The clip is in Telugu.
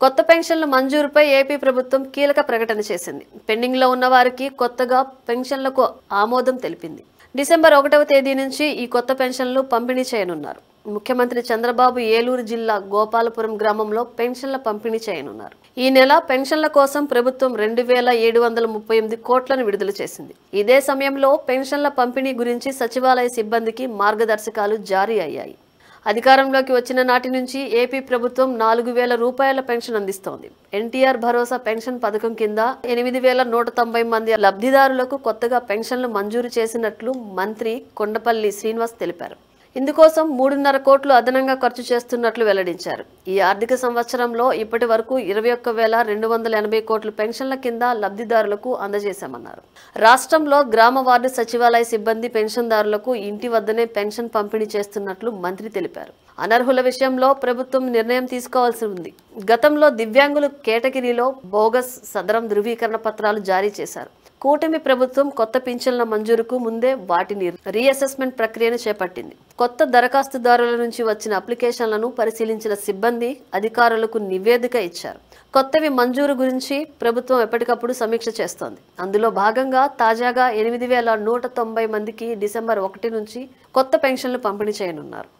కొత్త పెన్షన్ల మంజూరుపై ఏపీ ప్రభుత్వం కీలక ప్రకటన చేసింది. పెండింగ్ లో ఉన్న వారికి కొత్తగా పెన్షన్లకు ఆమోదం తెలిపింది. డిసెంబర్ 1వ తేదీ నుంచి ఈ కొత్త పెన్షన్లు పంపిణీ చేయనున్నారు. ముఖ్యమంత్రి చంద్రబాబు ఏలూరు జిల్లా గోపాలపురం గ్రామంలో పెన్షన్ల పంపిణీ చేయనున్నారు. ఈ నెల పెన్షన్ల కోసం ప్రభుత్వం 2,738 కోట్లను విడుదల చేసింది. ఇదే సమయంలో పెన్షన్ల పంపిణీ గురించి సచివాలయ సిబ్బందికి మార్గదర్శకాలు జారీ అయ్యాయి. అధికారంలోకి వచ్చిన నాటి నుంచి ఏపీ ప్రభుత్వం 4,000 రూపాయల పెన్షన్ అందిస్తోంది. ఎన్టీఆర్ భరోసా పెన్షన్ పథకం కింద 8,190 మంది లబ్ధిదారులకు కొత్తగా పెన్షన్లు మంజూరు చేసినట్లు మంత్రి కొండపల్లి శ్రీనివాస్ తెలిపారు. ఇందుకోసం 3.5 కోట్లు అదనంగా ఖర్చు చేస్తున్నట్లు వెల్లడించారు. ఈ ఆర్థిక సంవత్సరంలో ఇప్పటి వరకు 21,280 కోట్ల పెన్షన్ల కింద లబ్ధిదారులకు అందజేశామన్నారు. రాష్ట్రంలో గ్రామ వార్డు సచివాలయ సిబ్బంది పెన్షన్దారులకు ఇంటి వద్దనే పెన్షన్ పంపిణీ చేస్తున్నట్లు మంత్రి తెలిపారు. అనర్హుల విషయంలో ప్రభుత్వం నిర్ణయం తీసుకోవాల్సి ఉంది. గతంలో దివ్యాంగుల కేటగిరీలో బోగస్ సదరం ధృవీకరణ పత్రాలు జారీ చేశారు. కూటమి ప్రభుత్వం కొత్త పింఛన్ల మంజూరుకు ముందే వాటిని రీఅసెస్మెంట్ ప్రక్రియను చేపట్టింది. కొత్త దరఖాస్తుదారుల నుంచి వచ్చిన అప్లికేషన్లను పరిశీలించిన సిబ్బంది అధికారులకు నివేదిక ఇచ్చారు. కొత్తవి మంజూరు గురించి ప్రభుత్వం ఎప్పటికప్పుడు సమీక్ష చేస్తోంది. అందులో భాగంగా తాజాగా 8,190 మందికి డిసెంబర్ 1 నుంచి కొత్త పెన్షన్లు పంపిణీ చేయనున్నారు.